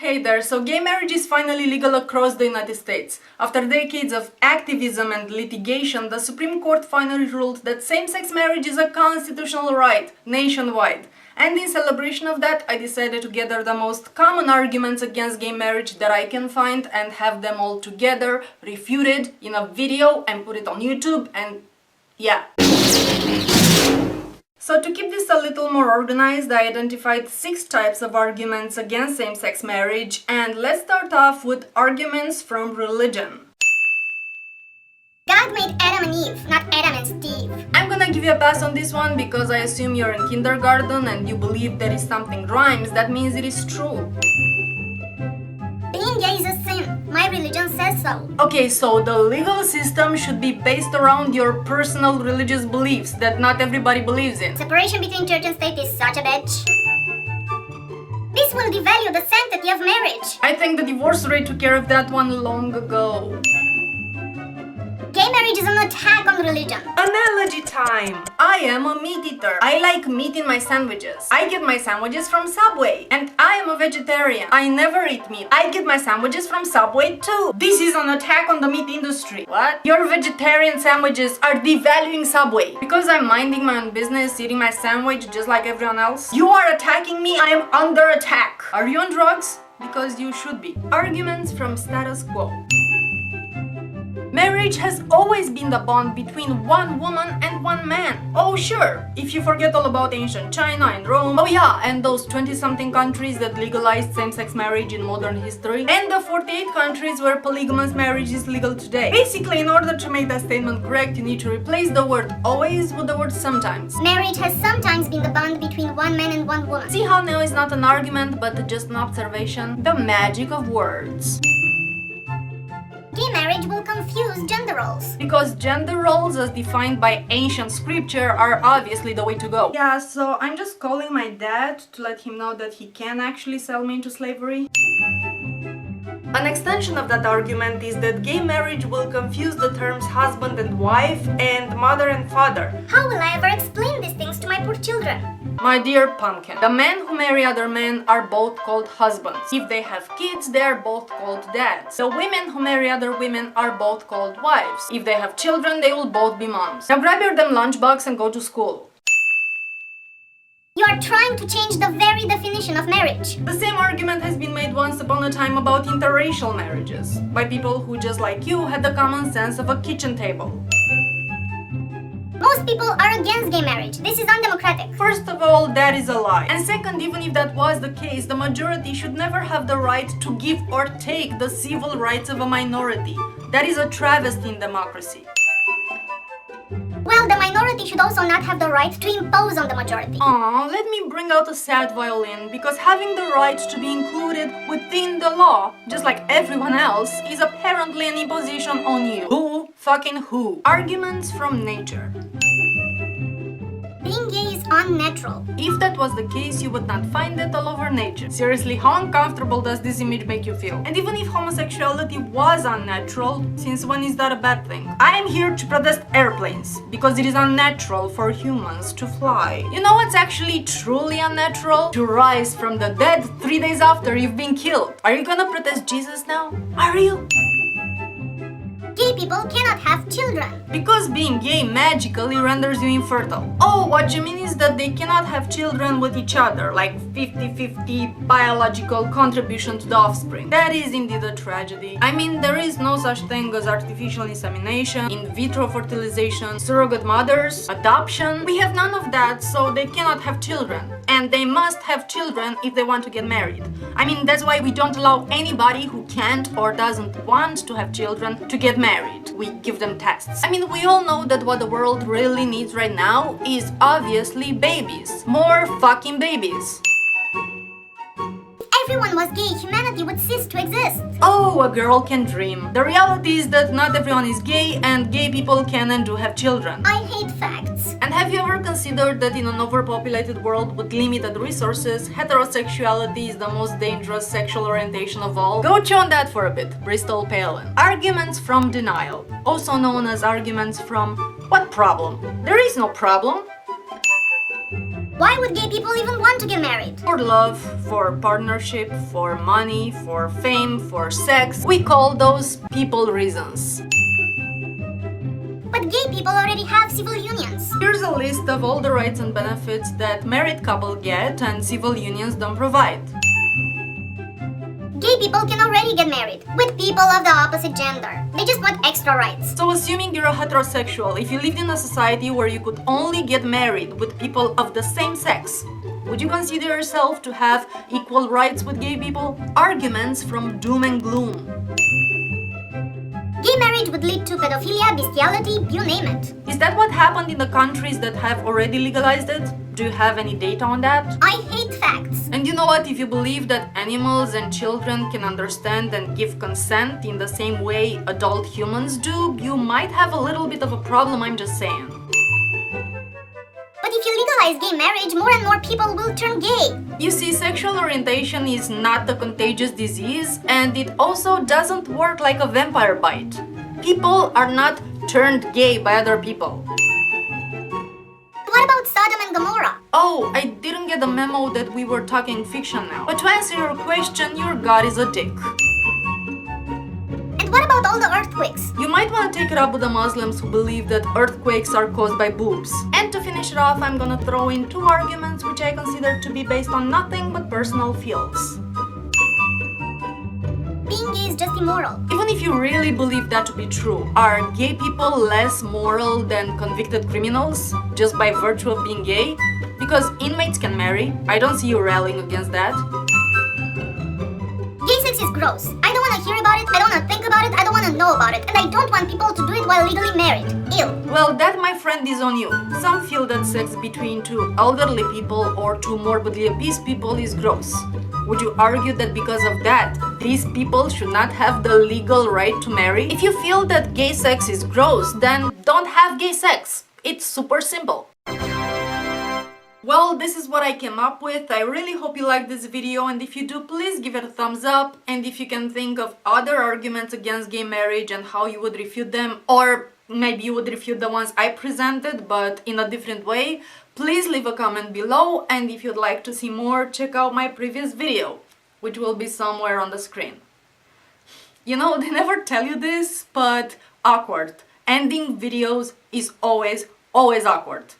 Hey there, so gay marriage is finally legal across the United States. After decades of activism and litigation, the Supreme Court finally ruled that same-sex marriage is a constitutional right, nationwide. And in celebration of that, I decided to gather the most common arguments against gay marriage that I can find and have them all together, refuted in a video and put it on YouTube and yeah. So to keep this a little more organized, I identified 6 types of arguments against same-sex marriage, and let's start off with arguments from religion. God made Adam and Eve, not Adam and Steve. I'm gonna give you a pass on this one because I assume you're in kindergarten and you believe there is something rhymes, that means it is true. Being gay is a sin. My religion says so. Okay, so the legal system should be based around your personal religious beliefs that not everybody believes in. Separation between church and state is such a bitch. This will devalue the sanctity of marriage. I think the divorce rate took care of that one long ago. Gay marriage is an attack on religion. Analogy time! I am a meat eater. I like meat in my sandwiches. I get my sandwiches from Subway. And I am a vegetarian. I never eat meat. I get my sandwiches from Subway too. This is an attack on the meat industry. What? Your vegetarian sandwiches are devaluing Subway. Because I'm minding my own business, eating my sandwich just like everyone else. You are attacking me. I am under attack. Are you on drugs? Because you should be. Arguments from status quo. Marriage has always been the bond between one woman and one man. Oh sure, if you forget all about ancient China and Rome, oh yeah, and those 20-something countries that legalized same-sex marriage in modern history, and the 48 countries where polygamous marriage is legal today. Basically, in order to make that statement correct, you need to replace the word always with the word sometimes. Marriage has sometimes been the bond between one man and one woman. See how now is not an argument but just an observation? The magic of words. Gay marriage will confuse gender roles. Because gender roles as defined by ancient scripture are obviously the way to go. Yeah, so I'm just calling my dad to let him know that he can actually sell me into slavery. An extension of that argument is that gay marriage will confuse the terms husband and wife and mother and father. How will I ever explain these things to my poor children? My dear pumpkin, the men who marry other men are both called husbands. If they have kids, they are both called dads. The women who marry other women are both called wives. If they have children, they will both be moms. Now grab your damn lunchbox and go to school. You are trying to change the very definition of marriage. The same argument has been made once upon a time about interracial marriages, by people who, just like you, had the common sense of a kitchen table. Most people are against gay marriage. This is undemocratic. First of all, that is a lie. And second, even if that was the case, the majority should never have the right to give or take the civil rights of a minority. That is a travesty in democracy. Well, the minority should also not have the right to impose on the majority. Aww, let me bring out a sad violin, because having the right to be included within the law, just like everyone else, is apparently an imposition on you. Who? Fucking who? Arguments from nature. Being gay is unnatural. If that was the case, you would not find it all over nature. Seriously, how uncomfortable does this image make you feel? And even if homosexuality was unnatural, since when is that a bad thing? I am here to protest airplanes, because it is unnatural for humans to fly. You know what's actually truly unnatural? To rise from the dead 3 days after you've been killed. Are you gonna protest Jesus now? Are you? Gay people cannot have children. Because being gay magically renders you infertile. Oh, what you mean is that they cannot have children with each other, like 50-50 biological contribution to the offspring. That is indeed a tragedy. I mean, there is no such thing as artificial insemination, in vitro fertilization, surrogate mothers, adoption. We have none of that, so they cannot have children. And they must have children if they want to get married. I mean, that's why we don't allow anybody who can't or doesn't want to have children to get married. We give them tests. I mean, we all know that what the world really needs right now is obviously babies. More fucking babies. If everyone was gay, humanity would cease to exist. Oh, a girl can dream. The reality is that not everyone is gay, and gay people can and do have children. I hate facts. And have you ever considered that in an overpopulated world with limited resources, heterosexuality is the most dangerous sexual orientation of all? Go chew on that for a bit, Bristol Palin. Arguments from denial, also known as arguments from what problem? There is no problem. Why would gay people even want to get married? For love, for partnership, for money, for fame, for sex. We call those people reasons. But gay people already have civil unions. Here's a list of all the rights and benefits that married couples get and civil unions don't provide. Gay people can already get married with people of the opposite gender. They just want extra rights. So assuming you're a heterosexual, if you lived in a society where you could only get married with people of the same sex, would you consider yourself to have equal rights with gay people? Arguments from doom and gloom. Gay marriage would lead to pedophilia, bestiality, you name it. Is that what happened in the countries that have already legalized it? Do you have any data on that? I hate facts. And you know what? If you believe that animals and children can understand and give consent in the same way adult humans do, you might have a little bit of a problem, I'm just saying. But if you legalize gay marriage, more and more people will turn gay. You see, sexual orientation is not a contagious disease, and it also doesn't work like a vampire bite. People are not turned gay by other people. What about Sodom and Gomorrah? Oh, I didn't get the memo that we were talking fiction now. But to answer your question, your god is a dick. And what about all the earthquakes? You might want to take it up with the Muslims who believe that earthquakes are caused by boobs. And to finish it off, I'm gonna throw in two arguments which I consider to be based on nothing but personal feels. Being gay is just immoral. Even if you really believe that to be true, are gay people less moral than convicted criminals just by virtue of being gay? Because inmates can marry. I don't see you rallying against that. Gay sex is gross. I don't want to hear about it, I don't want to think about it, I don't want to know about it, and I don't want people to do it while legally married. Ew. Well, that, my friend, is on you. Some feel that sex between two elderly people or two morbidly obese people is gross. Would you argue that because of that, these people should not have the legal right to marry? If you feel that gay sex is gross, then don't have gay sex. It's super simple. Well, this is what I came up with. I really hope you liked this video, and if you do, please give it a thumbs up. And if you can think of other arguments against gay marriage and how you would refute them, or maybe you would refute the ones I presented but in a different way, please leave a comment below. And if you'd like to see more, check out my previous video, which will be somewhere on the screen. You know, they never tell you this, but awkward. Ending videos is always awkward.